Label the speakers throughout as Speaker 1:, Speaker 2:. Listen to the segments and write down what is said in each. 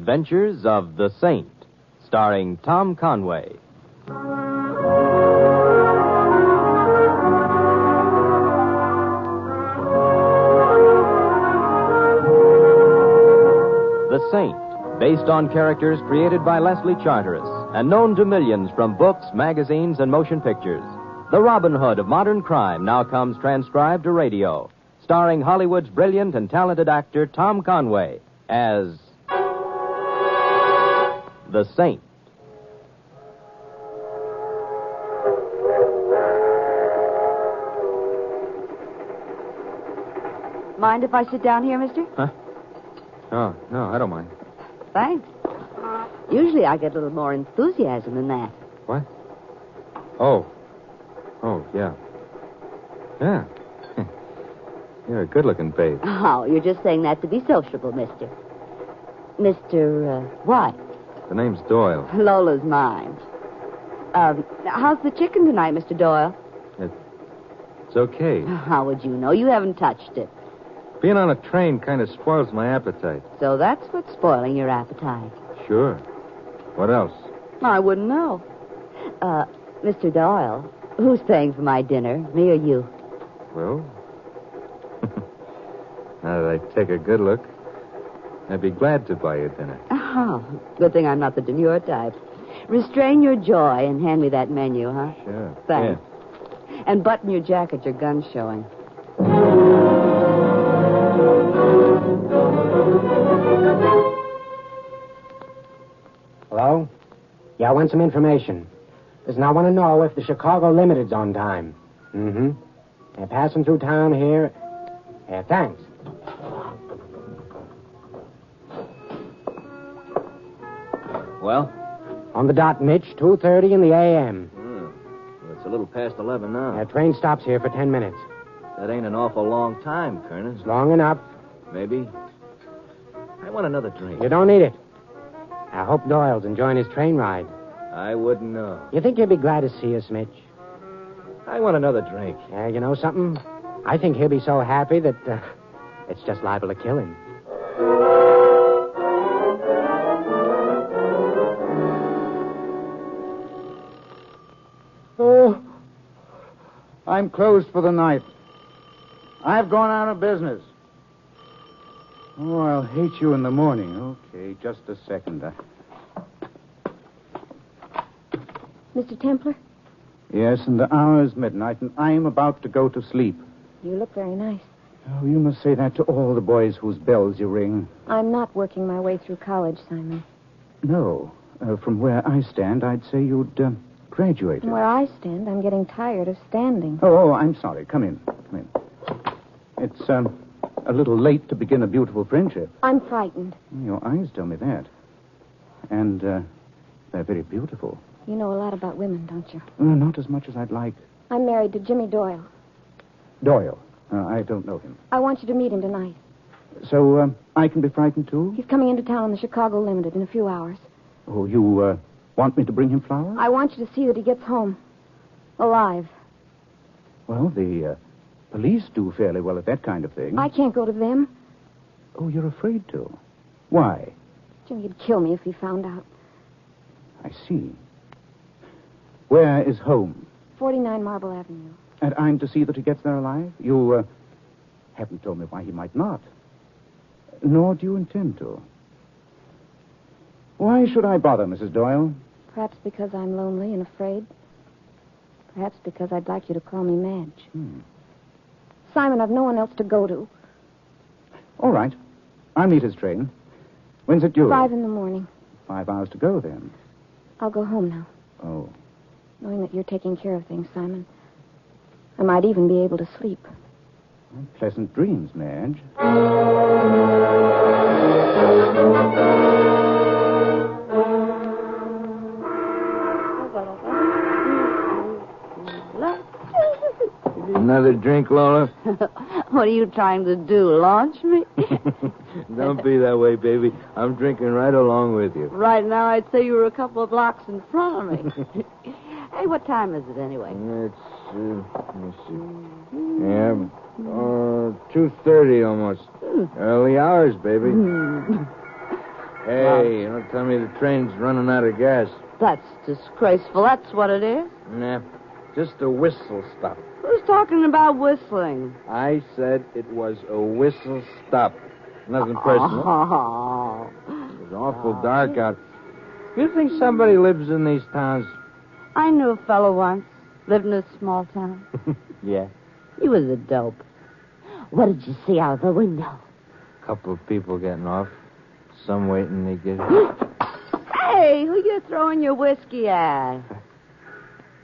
Speaker 1: Adventures of the Saint, starring Tom Conway. The Saint, based on characters created by Leslie Charteris and known to millions from books, magazines, and motion pictures. The Robin Hood of modern crime now comes transcribed to radio, starring Hollywood's brilliant and talented actor Tom Conway as the Saint.
Speaker 2: Mind if I sit down here, mister?
Speaker 3: Huh? Oh, no, I don't mind.
Speaker 2: Thanks. Usually I get a little more enthusiasm than that.
Speaker 3: What? Oh, yeah. Yeah. You're a good-looking babe.
Speaker 2: Oh, you're just saying that to be sociable, mister. Mr. What?
Speaker 3: The name's Doyle.
Speaker 2: Lola's mine. How's the chicken tonight, Mr. Doyle?
Speaker 3: It's okay.
Speaker 2: How would you know? You haven't touched it.
Speaker 3: Being on a train kind of spoils my appetite.
Speaker 2: So that's what's spoiling your appetite.
Speaker 3: Sure. What else?
Speaker 2: I wouldn't know. Mr. Doyle, who's paying for my dinner, me or you?
Speaker 3: Well, now that I take a good look, I'd be glad to buy you dinner.
Speaker 2: Oh, good thing I'm not the demure type. Restrain your joy and hand me that menu, huh?
Speaker 3: Sure.
Speaker 2: Thanks. Yeah. And button your jacket, your gun's showing.
Speaker 4: Hello? Yeah, I want some information. Listen, I want to know if the Chicago Limited's on time. Mm-hmm. They're passing through town here. Yeah, thanks.
Speaker 1: Well?
Speaker 4: On the dot, Mitch, 2:30 in the a.m.
Speaker 1: Well, it's a little past 11 now.
Speaker 4: Train stops here for 10 minutes.
Speaker 1: That ain't an awful long time, Colonel.
Speaker 4: It's long enough.
Speaker 1: Maybe. I want another drink.
Speaker 4: You don't need it. I hope Doyle's enjoying his train ride.
Speaker 1: I wouldn't know.
Speaker 4: You think he'll be glad to see us, Mitch?
Speaker 1: I want another drink.
Speaker 4: Yeah, you know something? I think he'll be so happy that it's just liable to kill him.
Speaker 5: Oh, I'm closed for the night. I've gone out of business. Oh, I'll hate you in the morning. Okay, just a second.
Speaker 6: Mr. Templar?
Speaker 5: Yes, and the hour is midnight, and I'm about to go to sleep.
Speaker 6: You look very nice.
Speaker 5: Oh, you must say that to all the boys whose bells you ring.
Speaker 6: I'm not working my way through college, Simon.
Speaker 5: No. From where I stand, I'd say you'd graduated.
Speaker 6: From where I stand, I'm getting tired of standing.
Speaker 5: Oh, I'm sorry. Come in. Come in. It's a little late to begin a beautiful friendship.
Speaker 6: I'm frightened.
Speaker 5: Your eyes tell me that. And they're very beautiful.
Speaker 6: You know a lot about women, don't you?
Speaker 5: Not as much as I'd like.
Speaker 6: I'm married to Jimmy Doyle.
Speaker 5: Doyle? I don't know him.
Speaker 6: I want you to meet him tonight.
Speaker 5: So I can be frightened, too?
Speaker 6: He's coming into town on the Chicago Limited in a few hours.
Speaker 5: Oh, you want me to bring him flowers?
Speaker 6: I want you to see that he gets home. Alive.
Speaker 5: Well, the police do fairly well at that kind of thing.
Speaker 6: I can't go to them.
Speaker 5: Oh, you're afraid to? Why?
Speaker 6: Jimmy'd kill me if he found out.
Speaker 5: I see. Where is home?
Speaker 6: 49 Marble Avenue.
Speaker 5: And I'm to see that he gets there alive? You haven't told me why he might not. Nor do you intend to. Why should I bother, Mrs. Doyle?
Speaker 6: Perhaps because I'm lonely and afraid. Perhaps because I'd like you to call me Madge. Simon, I've no one else to go to.
Speaker 5: All right. I'll meet his train. When's it due?
Speaker 6: 5 in the morning.
Speaker 5: 5 hours to go, then.
Speaker 6: I'll go home now.
Speaker 5: Oh.
Speaker 6: Knowing that you're taking care of things, Simon. I might even be able to sleep.
Speaker 5: Well, pleasant dreams, Madge.
Speaker 3: Another drink, Lola?
Speaker 2: What are you trying to do, launch me?
Speaker 3: Don't be that way, baby. I'm drinking right along with you.
Speaker 2: Right now, I'd say you were a couple of blocks in front of me. Hey, what time is it anyway?
Speaker 3: It's, let me see. Yeah, 2:30 almost. Early hours, baby. Hey, don't tell me the train's running out of gas.
Speaker 2: That's disgraceful. That's what it is.
Speaker 3: Nah, just a whistle stop.
Speaker 2: Who's talking about whistling?
Speaker 3: I said it was a whistle stop. Nothing personal.
Speaker 2: Oh.
Speaker 3: It's awful dark out. You think somebody lives in these towns?
Speaker 2: I knew a fellow once. Lived in a small town.
Speaker 3: Yeah.
Speaker 2: He was a dope. What did you see out of the window?
Speaker 3: Couple of people getting off. Some waiting to get...
Speaker 2: Hey, who you throwing your whiskey at?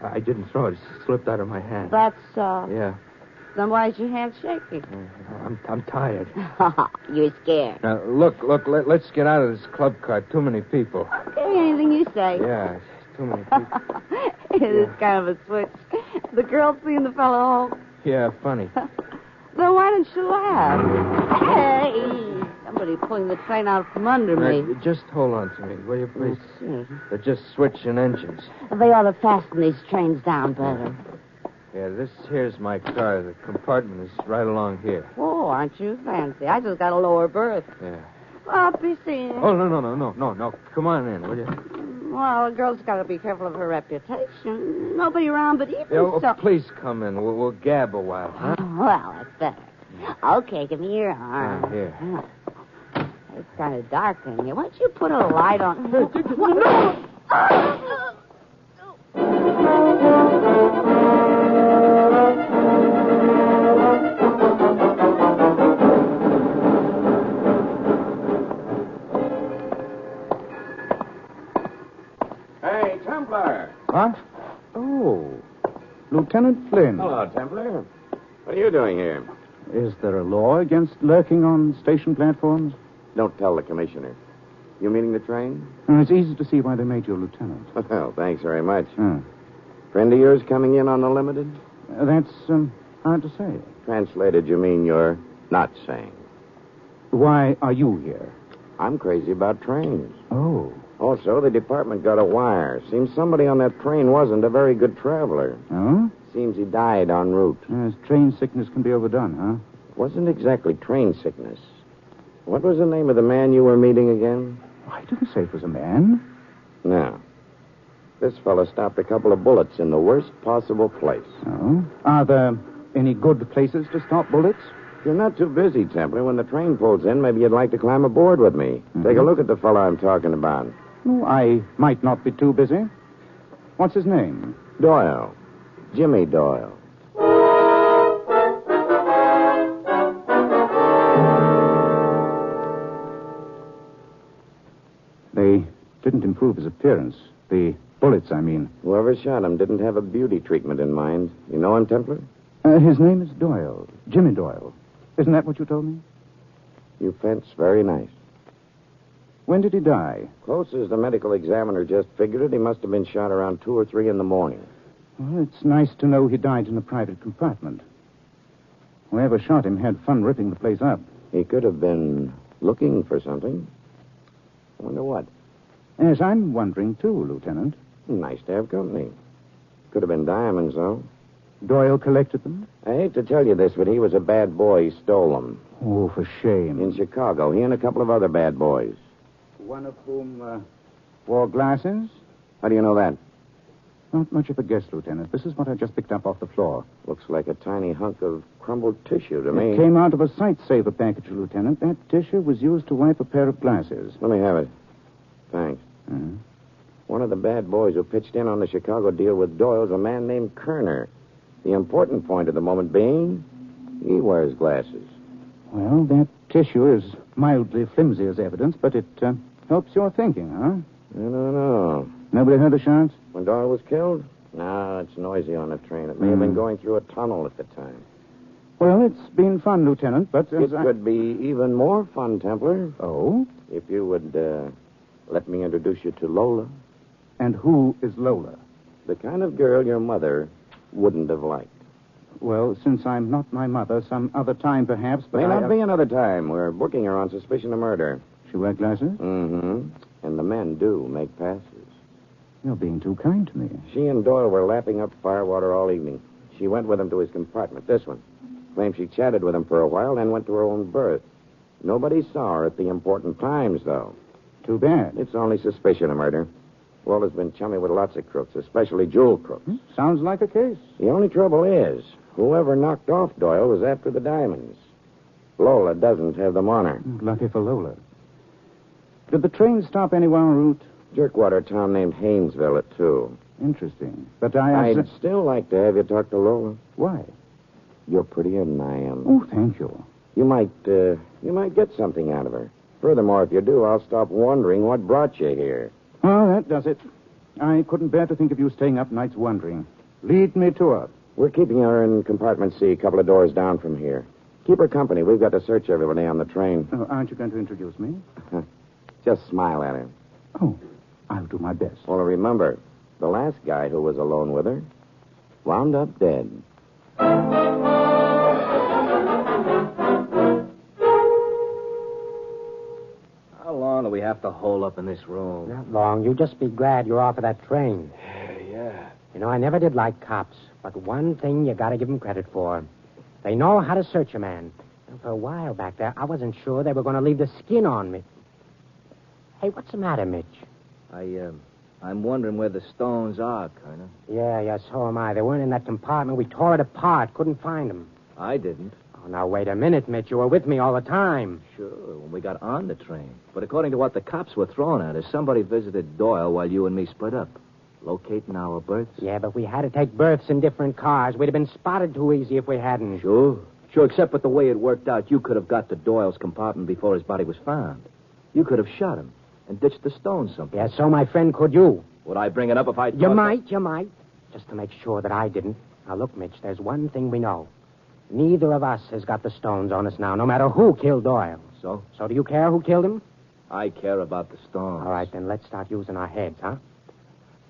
Speaker 3: I didn't throw it. It slipped out of my hand.
Speaker 2: That's,
Speaker 3: Yeah.
Speaker 2: Then why is your hand shaking?
Speaker 3: I'm tired.
Speaker 2: You're scared.
Speaker 3: Now, look, let's get out of this club car. Too many people.
Speaker 2: Okay, anything you say.
Speaker 3: Yeah, too many people.
Speaker 2: It is kind of a switch. The girl seeing the fellow home.
Speaker 3: Yeah, funny.
Speaker 2: Then why didn't you laugh? Hey! Somebody pulling the train out from under me.
Speaker 3: Just hold on to me, will you, please?
Speaker 2: Sure.
Speaker 3: They're just switching engines.
Speaker 2: They ought to fasten these trains down better.
Speaker 3: Yeah, this here's my car. The compartment is right along here.
Speaker 2: Oh, aren't you fancy? I just got a lower berth.
Speaker 3: Yeah.
Speaker 2: Well, be seeing.
Speaker 3: Oh, no. Come on in, will you?
Speaker 2: Well, a girl's got to be careful of her reputation. Nobody around but even
Speaker 3: Please come in. We'll gab a while, huh?
Speaker 2: Well, that's better. Okay, give me your arm.
Speaker 3: Here.
Speaker 2: It's kind of dark in here. Why don't you put a light on?
Speaker 5: Hey, Templar.
Speaker 7: Huh? Oh, Lieutenant Flynn.
Speaker 5: Hello, Templar. What are you doing here?
Speaker 7: Is there a law against lurking on station platforms?
Speaker 5: Don't tell the commissioner. You meaning the train?
Speaker 7: It's easy to see why they made you a lieutenant.
Speaker 5: Well, thanks very much.
Speaker 7: Huh.
Speaker 5: Friend of yours coming in on the limited?
Speaker 7: That's hard to say.
Speaker 5: Translated, you mean you're not saying.
Speaker 7: Why are you here?
Speaker 5: I'm crazy about trains.
Speaker 7: Oh.
Speaker 5: Also, the department got a wire. Seems somebody on that train wasn't a very good traveler.
Speaker 7: Oh?
Speaker 5: Seems he died en route.
Speaker 7: Yes, train sickness can be overdone, huh?
Speaker 5: Wasn't exactly train sickness. What was the name of the man you were meeting again?
Speaker 7: I didn't say it was a man.
Speaker 5: No. This fellow stopped a couple of bullets in the worst possible place.
Speaker 7: Oh? Are there any good places to stop bullets?
Speaker 5: If you're not too busy, Templar, when the train pulls in, maybe you'd like to climb aboard with me. Take a look at the fellow I'm talking about.
Speaker 7: Oh, I might not be too busy. What's his name?
Speaker 5: Doyle. Jimmy Doyle.
Speaker 7: They didn't improve his appearance. The bullets, I mean.
Speaker 5: Whoever shot him didn't have a beauty treatment in mind. You know him, Templar?
Speaker 7: His name is Doyle. Jimmy Doyle. Isn't that what you told me?
Speaker 5: You fence very nice.
Speaker 7: When did he die?
Speaker 5: Close as the medical examiner just figured it, he must have been shot around 2 or 3 in the morning.
Speaker 7: Well, it's nice to know he died in a private compartment. Whoever shot him had fun ripping the place up.
Speaker 5: He could have been looking for something. I wonder what.
Speaker 7: Yes, I'm wondering, too, Lieutenant.
Speaker 5: Nice to have company. Could have been diamonds, though.
Speaker 7: Doyle collected them?
Speaker 5: I hate to tell you this, but he was a bad boy. He stole them.
Speaker 7: Oh, for shame.
Speaker 5: In Chicago, he and a couple of other bad boys.
Speaker 7: One of whom wore glasses?
Speaker 5: How do you know that?
Speaker 7: Not much of a guess, Lieutenant. This is what I just picked up off the floor.
Speaker 5: Looks like a tiny hunk of crumbled tissue to me.
Speaker 7: It came out of a sight-saver package, Lieutenant. That tissue was used to wipe a pair of glasses.
Speaker 5: Let me have it. Thanks.
Speaker 7: Uh-huh.
Speaker 5: One of the bad boys who pitched in on the Chicago deal with Doyle's a man named Kerner. The important point at the moment being, he wears glasses.
Speaker 7: Well, that tissue is mildly flimsy as evidence, but it helps your thinking, huh?
Speaker 5: I don't know.
Speaker 7: Nobody heard the shots?
Speaker 5: When Doyle was killed? No, it's noisy on the train. It may have been going through a tunnel at the time.
Speaker 7: Well, it's been fun, Lieutenant, but...
Speaker 5: It could be even more fun, Templar.
Speaker 7: Oh?
Speaker 5: If you would let me introduce you to Lola.
Speaker 7: And who is Lola?
Speaker 5: The kind of girl your mother wouldn't have liked.
Speaker 7: Well, since I'm not my mother, some other time perhaps, but
Speaker 5: May not be another time. We're booking her on suspicion of murder.
Speaker 7: She wear glasses?
Speaker 5: Mm-hmm. And the men do make passes.
Speaker 7: You're being too kind to me.
Speaker 5: She and Doyle were lapping up firewater all evening. She went with him to his compartment, this one. Claimed she chatted with him for a while, then went to her own berth. Nobody saw her at the important times, though.
Speaker 7: Too bad.
Speaker 8: It's only suspicion of murder. Walter's been chummy with lots of crooks, especially jewel crooks.
Speaker 7: Sounds like a case.
Speaker 8: The only trouble is, whoever knocked off Doyle was after the diamonds. Lola doesn't have them on her.
Speaker 7: Lucky for Lola. Did the train stop anywhere en route?
Speaker 8: Jerkwater town named Haynesville at 2.
Speaker 7: Interesting. But
Speaker 8: I'd still like to have you talk to Lola.
Speaker 7: Why?
Speaker 8: You're prettier than I am.
Speaker 7: Oh, thank you.
Speaker 8: You might get something out of her. Furthermore, if you do, I'll stop wondering what brought you here.
Speaker 7: Oh, that does it. I couldn't bear to think of you staying up nights wondering. Lead me to her.
Speaker 8: We're keeping her in compartment C, a couple of doors down from here. Keep her company. We've got to search everybody on the train.
Speaker 7: Oh, aren't you going to introduce me?
Speaker 8: Just smile at her.
Speaker 7: Oh, I'll do my best.
Speaker 8: Well, remember, the last guy who was alone with her wound up dead.
Speaker 3: How long do we have to hole up in this room?
Speaker 4: Not long. You just be glad you're off of that train.
Speaker 3: Yeah.
Speaker 4: You know, I never did like cops, but one thing you gotta give them credit for. They know how to search a man. And for a while back there, I wasn't sure they were going to leave the skin on me. Hey, what's the matter, Mitch?
Speaker 3: I'm wondering where the stones are, Colonel.
Speaker 4: Yeah, so am I. They weren't in that compartment. We tore it apart. Couldn't find them.
Speaker 3: I didn't.
Speaker 4: Oh, now, wait a minute, Mitch. You were with me all the time.
Speaker 3: Sure, when we got on the train. But according to what the cops were throwing at us, somebody visited Doyle while you and me split up. Locating our berths?
Speaker 4: Yeah, but we had to take berths in different cars. We'd have been spotted too easy if we hadn't.
Speaker 3: Sure, except with the way it worked out, you could have got to Doyle's compartment before his body was found. You could have shot him and ditched the stones someplace.
Speaker 4: Yeah, so, my friend, could you?
Speaker 3: Would I bring it up if I...
Speaker 4: You might. Just to make sure that I didn't. Now, look, Mitch, there's one thing we know. Neither of us has got the stones on us now, no matter who killed Doyle.
Speaker 3: So?
Speaker 4: So do you care who killed him?
Speaker 3: I care about the stones.
Speaker 4: All right, then let's start using our heads, huh?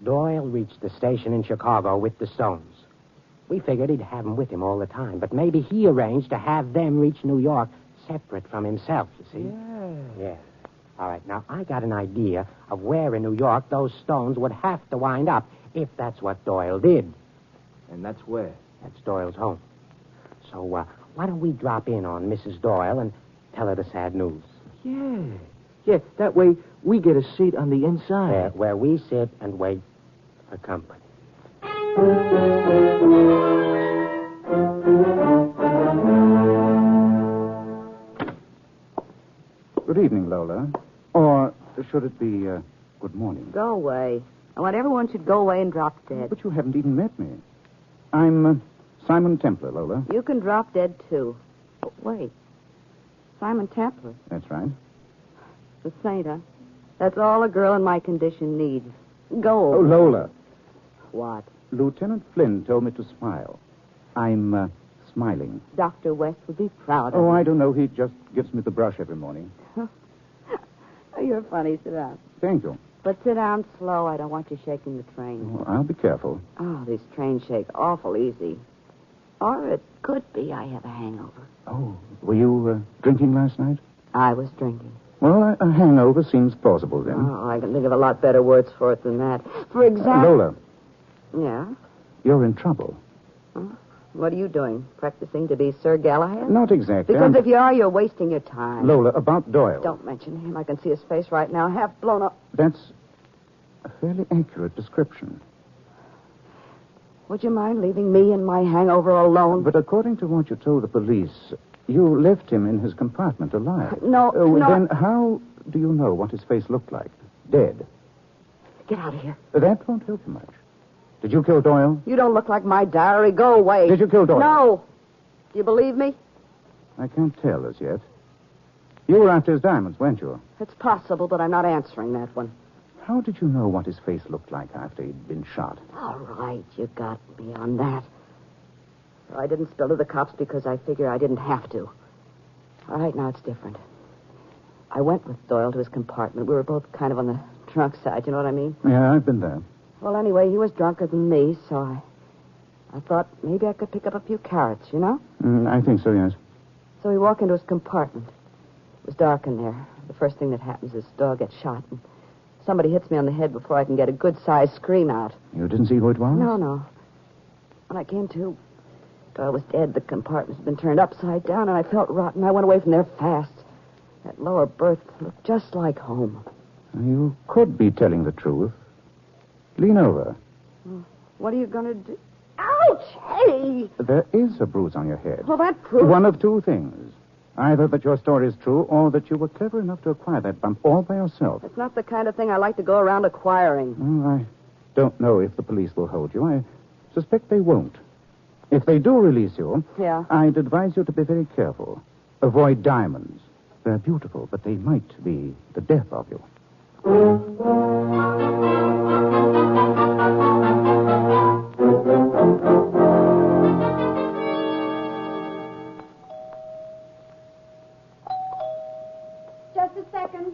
Speaker 4: Doyle reached the station in Chicago with the stones. We figured he'd have them with him all the time, but maybe he arranged to have them reach New York separate from himself, you see? Yeah. All right, now, I got an idea of where in New York those stones would have to wind up if that's what Doyle did.
Speaker 3: And that's where?
Speaker 4: That's Doyle's home. So, why don't we drop in on Mrs. Doyle and tell her the sad news?
Speaker 3: Yeah, that way we get a seat on the inside.
Speaker 4: Where we sit and wait for company.
Speaker 7: Good evening, Lola. Or should it be good morning?
Speaker 2: Go away. I want everyone should go away and drop dead.
Speaker 7: But you haven't even met me. I'm Simon Templar, Lola.
Speaker 2: You can drop dead, too. Oh, wait. Simon Templar.
Speaker 7: That's right.
Speaker 2: The saint, huh? That's all a girl in my condition needs. Go
Speaker 7: Oh,
Speaker 2: away.
Speaker 7: Lola.
Speaker 2: What?
Speaker 7: Lieutenant Flynn told me to smile. I'm smiling.
Speaker 2: Dr. West would be proud of
Speaker 7: Oh,
Speaker 2: you.
Speaker 7: I don't know. He just gives me the brush every morning.
Speaker 2: Oh, you're funny. Sit down.
Speaker 7: Thank you.
Speaker 2: But sit down slow. I don't want you shaking the train.
Speaker 7: Oh, I'll be careful.
Speaker 2: Oh, these trains shake awful easy. Or it could be I have a hangover.
Speaker 7: Oh, were you drinking last night?
Speaker 2: I was drinking.
Speaker 7: Well, a hangover seems plausible then.
Speaker 2: Oh, I can think of a lot better words for it than that. For example...
Speaker 7: Lola,
Speaker 2: Yeah?
Speaker 7: you're in trouble.
Speaker 2: Huh? What are you doing? Practicing to be Sir Galahad?
Speaker 7: Not exactly.
Speaker 2: Because if you are, you're wasting your time.
Speaker 7: Lola, about Doyle.
Speaker 2: Don't mention him. I can see his face right now, half blown up.
Speaker 7: That's a fairly accurate description.
Speaker 2: Would you mind leaving me and my hangover alone?
Speaker 7: But according to what you told the police, you left him in his compartment alive.
Speaker 2: No, no.
Speaker 7: Then how do you know what his face looked like? Dead.
Speaker 2: Get out of here.
Speaker 7: That won't help you much. Did you kill Doyle?
Speaker 2: You don't look like my diary. Go away.
Speaker 7: Did you kill Doyle?
Speaker 2: No. Do you believe me?
Speaker 7: I can't tell as yet. You were after his diamonds, weren't you?
Speaker 2: It's possible, but I'm not answering that one.
Speaker 7: How did you know what his face looked like after he'd been shot?
Speaker 2: All right, you got me on that. I didn't spill to the cops because I figured I didn't have to. All right, now it's different. I went with Doyle to his compartment. We were both kind of on the drunk side, you know what I mean?
Speaker 7: Yeah, I've been there.
Speaker 2: Well, anyway, he was drunker than me, so I thought maybe I could pick up a few carrots, you know?
Speaker 7: I think so, yes.
Speaker 2: So we walk into his compartment. It was dark in there. The first thing that happens is Doyle gets shot, and somebody hits me on the head before I can get a good-sized scream out.
Speaker 7: You didn't see who it was?
Speaker 2: No. When I came to, Doyle was dead. The compartment had been turned upside down, and I felt rotten. I went away from there fast. That lower berth looked just like home.
Speaker 7: You could be telling the truth. Lean over.
Speaker 2: What are you going to do? Ouch! Hey!
Speaker 7: There is a bruise on your head.
Speaker 2: Well, that proves...
Speaker 7: One of two things. Either that your story is true or that you were clever enough to acquire that bump all by yourself.
Speaker 2: It's not the kind of thing I like to go around acquiring.
Speaker 7: Well, I don't know if the police will hold you. I suspect they won't. If they do release you,
Speaker 2: Yeah?
Speaker 7: I'd advise you to be very careful. Avoid diamonds. They're beautiful, but they might be the death of you.
Speaker 6: Just a second.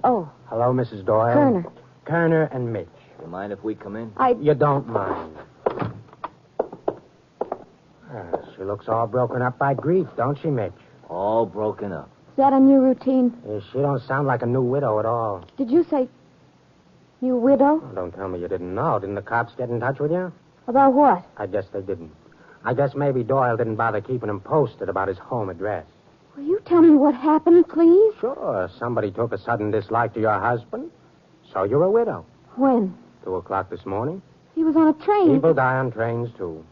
Speaker 2: Oh,
Speaker 4: Hello, Mrs. Doyle.
Speaker 6: Kerner.
Speaker 4: Kerner and Mitch.
Speaker 3: You mind if we come in?
Speaker 4: You don't mind. She looks all broken up by grief, don't she, Mitch?
Speaker 3: All broken up.
Speaker 6: Is that a new routine?
Speaker 4: She don't sound like a new widow at all.
Speaker 6: Did you say new widow?
Speaker 4: Oh, don't tell me you didn't know. Didn't the cops get in touch with you?
Speaker 6: About what?
Speaker 4: I guess they didn't. I guess maybe Doyle didn't bother keeping him posted about his home address.
Speaker 6: Will you tell me what happened, please?
Speaker 4: Sure, somebody took a sudden dislike to your husband, so you're a widow.
Speaker 6: When?
Speaker 4: 2:00 this morning.
Speaker 6: He was on a train.
Speaker 4: People die on trains, too.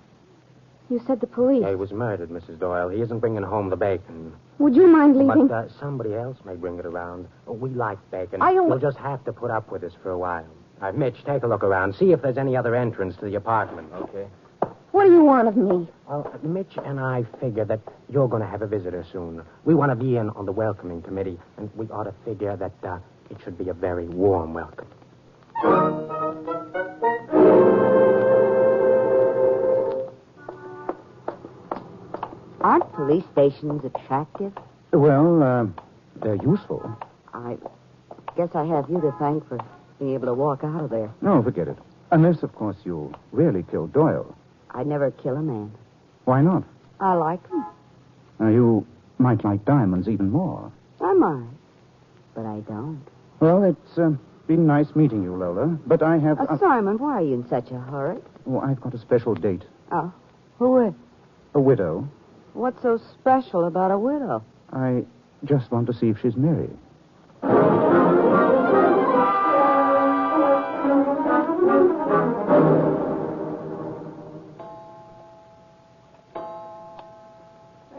Speaker 6: You said the police.
Speaker 4: Yeah, he was murdered, Mrs. Doyle. He isn't bringing home the bacon.
Speaker 6: Would you mind leaving?
Speaker 4: But somebody else may bring it around. We like bacon.
Speaker 6: I don't-
Speaker 4: You'll just have to put up with us for a while. Mitch, take a look around. See if there's any other entrance to the apartment.
Speaker 3: Okay.
Speaker 6: What do you want of me?
Speaker 4: Well, Mitch and I figure that you're going to have a visitor soon. We want to be in on the welcoming committee, and we ought to figure that it should be a very warm welcome.
Speaker 2: aren't police stations attractive?
Speaker 7: Well, they're useful.
Speaker 2: I guess I have you to thank for being able to walk out of there.
Speaker 7: No, forget it. Unless, of course, you really killed Doyle.
Speaker 2: I'd never kill a man.
Speaker 7: Why not?
Speaker 2: I like him.
Speaker 7: Now, you might like diamonds even more.
Speaker 2: I might. But I don't.
Speaker 7: Well, it's been nice meeting you, Lola. But I have...
Speaker 2: Simon, why are you in such a hurry?
Speaker 7: Oh, I've got a special date.
Speaker 2: Oh, who is?
Speaker 7: A widow.
Speaker 2: What's so special about a widow?
Speaker 7: I just want to see if she's married.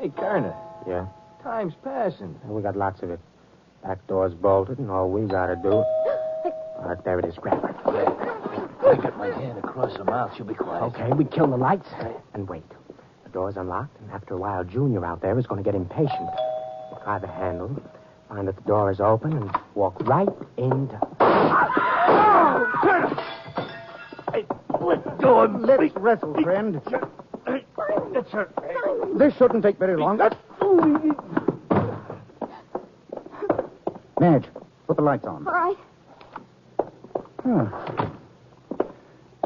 Speaker 3: Hey, Kerner.
Speaker 4: Yeah?
Speaker 3: Time's passing.
Speaker 4: We got lots of it. Back door's bolted, and all we gotta do... All right, there it is. Grab her.
Speaker 3: I got my hand across her mouth. She'll be quiet.
Speaker 4: Okay, we kill the lights and wait. The door's unlocked, and after a while, Junior out there is going to get impatient. We'll try the handle, find that the door is open, and walk right into...
Speaker 3: Hey, let go of me.
Speaker 7: Let's wrestle, friend. This shouldn't take very long. Madge, put the lights on.
Speaker 6: All right.
Speaker 7: Oh.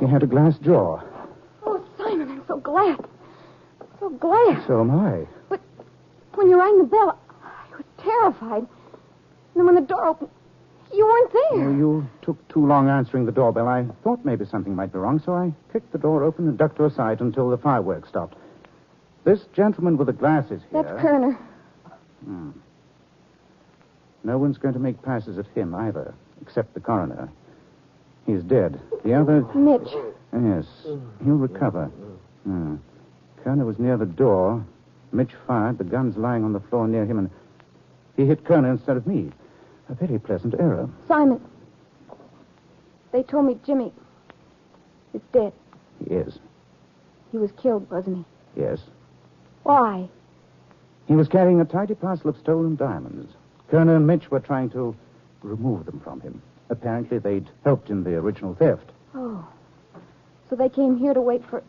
Speaker 7: You had a glass jaw.
Speaker 6: Oh, Simon, I'm so glad. So glad.
Speaker 7: So am I.
Speaker 6: But when you rang the bell, I was terrified. And then when the door opened, you weren't there.
Speaker 7: Oh, you took too long answering the doorbell. I thought maybe something might be wrong, so I kicked the door open and ducked to her side until the fireworks stopped. This gentleman with the glasses here...
Speaker 6: That's Kerner.
Speaker 7: No one's going to make passes at him either, except the coroner. He's dead. The other...
Speaker 6: Mitch.
Speaker 7: Yes, he'll recover. Kerner was near the door. Mitch fired. The gun's lying on the floor near him, and he hit Kerner instead of me. A very pleasant error.
Speaker 6: Simon. They told me Jimmy is dead.
Speaker 7: He is.
Speaker 6: He was killed, wasn't he?
Speaker 7: Yes.
Speaker 6: Why?
Speaker 7: He was carrying a tidy parcel of stolen diamonds. Kerner and Mitch were trying to remove them from him. Apparently, they'd helped in the original theft.
Speaker 6: Oh. So they came here to wait for...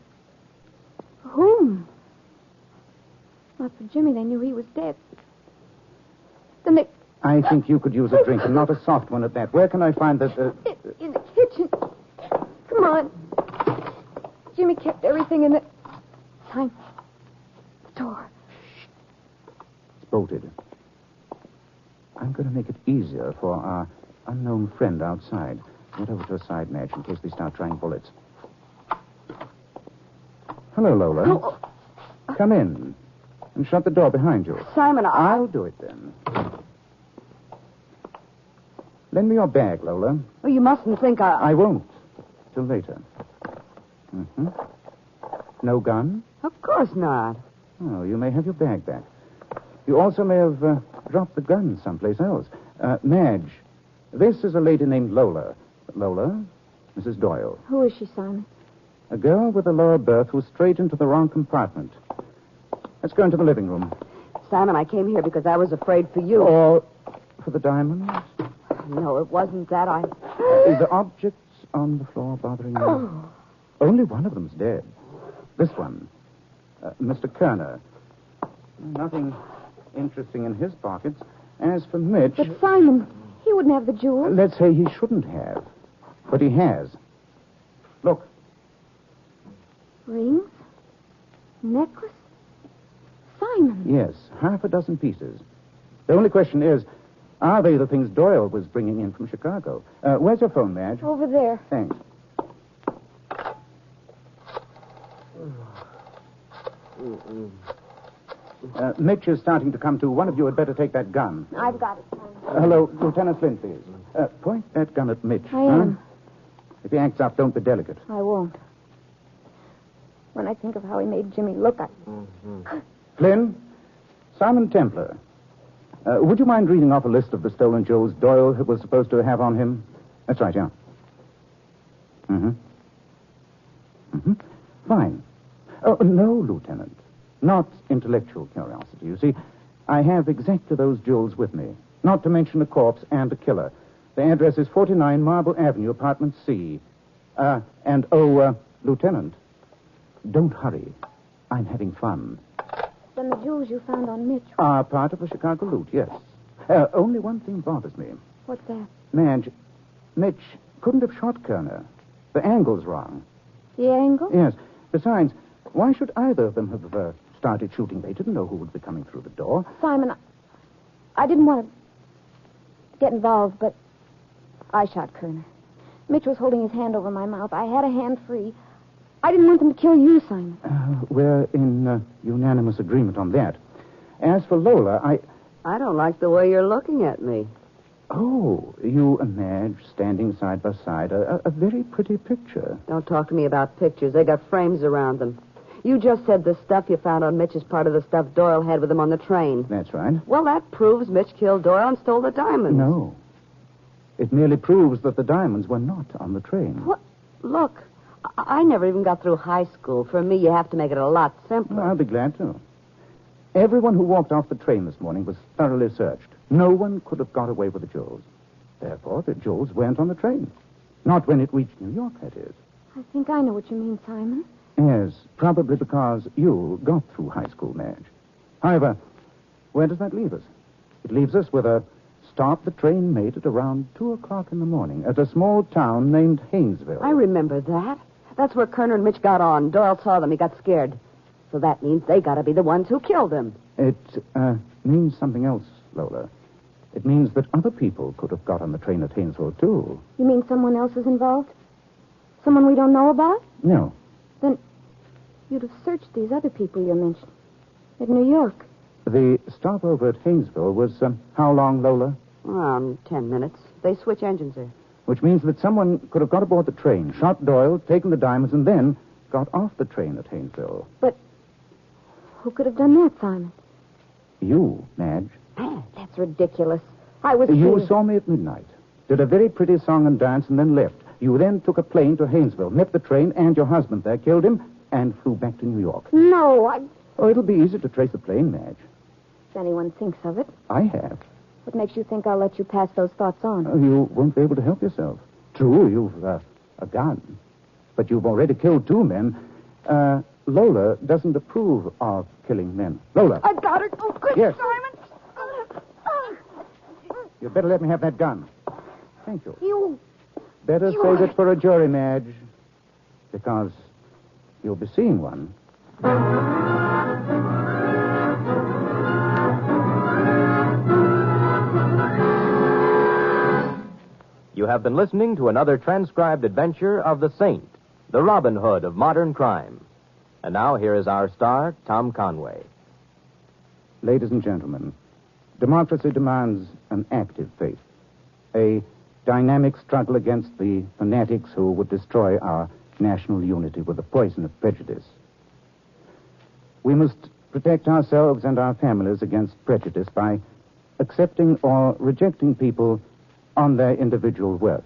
Speaker 6: whom? Not for Jimmy. They knew he was dead. Then they...
Speaker 7: I think you could use a drink, and not a soft one at that. Where can I find the...
Speaker 6: In the kitchen. Come on. Jimmy kept everything in the... Simon. The door.
Speaker 7: It's bolted. I'm going to make it easier for our unknown friend outside. Get over to a side, Madge, in case they start trying bullets. Hello, Lola.
Speaker 6: Oh.
Speaker 7: Come in. And shut the door behind you.
Speaker 2: Simon,
Speaker 7: I'll do it then. Lend me your bag, Lola.
Speaker 2: Well, you mustn't think
Speaker 7: I won't. Till later. Mm-hmm. No gun?
Speaker 2: Of course not.
Speaker 7: Oh, you may have your bag back. You also may have dropped the gun someplace else. Madge, this is a lady named Lola. Lola, Mrs. Doyle.
Speaker 6: Who is she, Simon?
Speaker 7: A girl with a lower berth who strayed into the wrong compartment. Let's go into the living room.
Speaker 2: Simon, I came here because I was afraid for you.
Speaker 7: Or for the diamonds?
Speaker 2: No, it wasn't that.
Speaker 7: Is the objects on the floor bothering you?
Speaker 2: Oh.
Speaker 7: Only one of them's dead. This one. Mr. Kerner. Nothing interesting in his pockets. As for Mitch...
Speaker 6: But Simon, he wouldn't have the jewels.
Speaker 7: Let's say he shouldn't have. But he has. Look.
Speaker 6: Rings? Necklace? Simon.
Speaker 7: Yes, half a dozen pieces. The only question is, are they the things Doyle was bringing in from Chicago? Where's your phone, Madge?
Speaker 6: Over there.
Speaker 7: Thanks. Mitch is starting to come to. One of you had better take that gun.
Speaker 6: I've got it, Simon.
Speaker 7: Hello, Lieutenant Flynn, please. Point that gun at Mitch.
Speaker 6: I am.
Speaker 7: If he acts up, don't be delicate.
Speaker 6: I won't. When I think of how he made Jimmy look,
Speaker 7: Flynn, Simon Templar. Would you mind reading off a list of the stolen jewels Doyle was supposed to have on him? That's right, yeah. Mm-hmm. Mm-hmm. Fine. Oh, no, Lieutenant. Not intellectual curiosity. You see, I have exactly those jewels with me. Not to mention a corpse and a killer. The address is 49 Marble Avenue, apartment C. Lieutenant, don't hurry. I'm having fun.
Speaker 6: then the jewels you found on Mitch.
Speaker 7: Are part of the Chicago loot, yes. Only one thing bothers me.
Speaker 6: What's that?
Speaker 7: Madge, Mitch couldn't have shot Kerner. The angle's wrong.
Speaker 6: The angle?
Speaker 7: Yes. Besides, why should either of them have started shooting? They didn't know who would be coming through the door.
Speaker 6: Simon, I didn't want to get involved, but I shot Kerner. Mitch was holding his hand over my mouth. I had a hand free. I didn't want them to kill you, Simon.
Speaker 7: We're in unanimous agreement on that. As for Lola,
Speaker 2: I don't like the way you're looking at me.
Speaker 7: Oh, you and Madge standing side by side. A very pretty picture.
Speaker 2: Don't talk to me about pictures. They got frames around them. You just said the stuff you found on Mitch is part of the stuff Doyle had with him on the train.
Speaker 7: That's right.
Speaker 2: Well, that proves Mitch killed Doyle and stole the diamonds.
Speaker 7: No. It merely proves that the diamonds were not on the train.
Speaker 2: What? Look, I never even got through high school. For me, you have to make it a lot simpler.
Speaker 7: Well, I'll be glad to. Everyone who walked off the train this morning was thoroughly searched. No one could have got away with the jewels. Therefore, the jewels weren't on the train. Not when it reached New York, that is.
Speaker 6: I think I know what you mean, Simon.
Speaker 7: Yes, probably because you got through high school, Madge. However, where does that leave us? It leaves us with a stop the train made at around 2 o'clock in the morning at a small town named Haynesville.
Speaker 2: I remember that. That's where Kerner and Mitch got on. Doyle saw them. He got scared. So that means they got to be the ones who killed him.
Speaker 7: It means something else, Lola. It means that other people could have got on the train at Haynesville, too.
Speaker 6: You mean someone else is involved? Someone we don't know about?
Speaker 7: No.
Speaker 6: Then you'd have searched these other people you mentioned at New York.
Speaker 7: The stop over at Haynesville was how long, Lola?
Speaker 2: Around 10 minutes. They switch engines there.
Speaker 7: Which means that someone could have got aboard the train, shot Doyle, taken the diamonds, and then got off the train at Haynesville.
Speaker 6: But who could have done that, Simon?
Speaker 7: You, Madge.
Speaker 6: That's ridiculous. I was
Speaker 7: You
Speaker 6: here.
Speaker 7: saw me at midnight, did a very pretty song and dance, and then left. You then took a plane to Haynesville, met the train and your husband there, killed him, and flew back to New York.
Speaker 6: No,
Speaker 7: Oh, it'll be easy to trace the plane, Madge.
Speaker 6: if anyone thinks of it.
Speaker 7: I have.
Speaker 6: What makes you think I'll let you pass those thoughts on?
Speaker 7: You won't be able to help yourself. True, you've a gun, but you've already killed 2 men. Lola doesn't approve of killing men. Lola.
Speaker 6: I got it. Oh, good,
Speaker 7: Yes.
Speaker 6: Simon.
Speaker 7: You'd better let me have that gun. Thank you.
Speaker 6: You.
Speaker 7: Better
Speaker 6: You
Speaker 7: save
Speaker 6: are-
Speaker 7: it for a jury, Madge, because you'll be seeing one.
Speaker 1: You have been listening to another transcribed adventure of the Saint, the Robin Hood of modern crime. And now here is our star, Tom Conway.
Speaker 7: Ladies and gentlemen, democracy demands an active faith, a dynamic struggle against the fanatics who would destroy our national unity with the poison of prejudice. We must protect ourselves and our families against prejudice by accepting or rejecting people on their individual worth,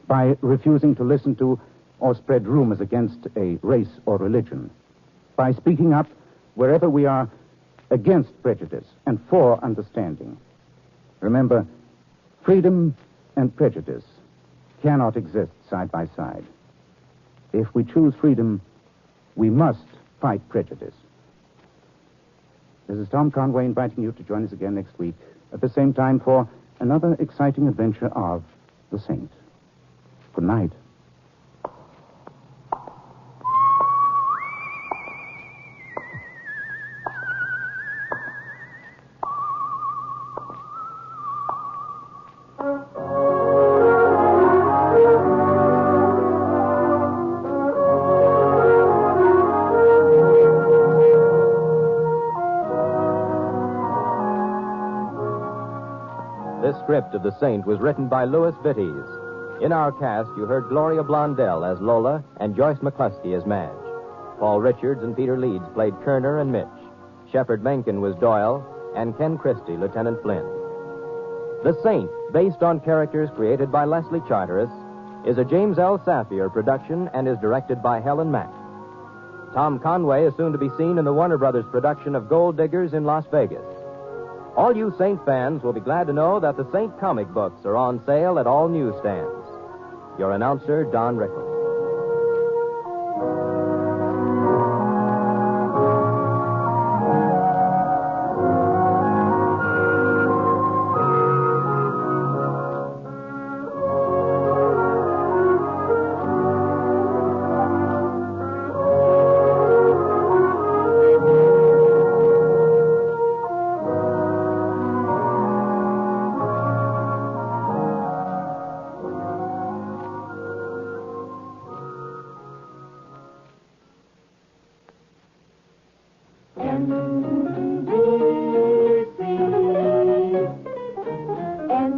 Speaker 7: by refusing to listen to or spread rumors against a race or religion, by speaking up wherever we are against prejudice and for understanding. Remember, freedom and prejudice cannot exist side by side. If we choose freedom, we must fight prejudice. This is Tom Conway inviting you to join us again next week at the same time for another exciting adventure of The Saint. Good night.
Speaker 1: This script of The Saint was written by Louis Vittes. In our cast, you heard Gloria Blondell as Lola and Joyce McCluskey as Madge. Paul Richards and Peter Leeds played Kerner and Mitch. Shepard Menken was Doyle, and Ken Christie, Lieutenant Flynn. The Saint, based on characters created by Leslie Charteris, is a James L. Safier production and is directed by Helen Mack. Tom Conway is soon to be seen in the Warner Brothers production of Gold Diggers in Las Vegas. All you Saint fans will be glad to know that the Saint comic books are on sale at all newsstands. Your announcer, Don Rickles.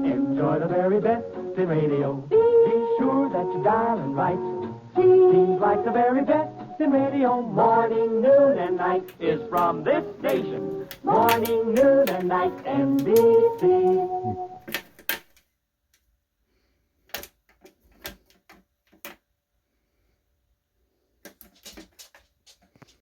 Speaker 9: Enjoy the very best in radio. Be sure that you're dialing right. Seems like the very best in radio. Morning, noon, and night is from this station. Morning, noon, and night, NBC.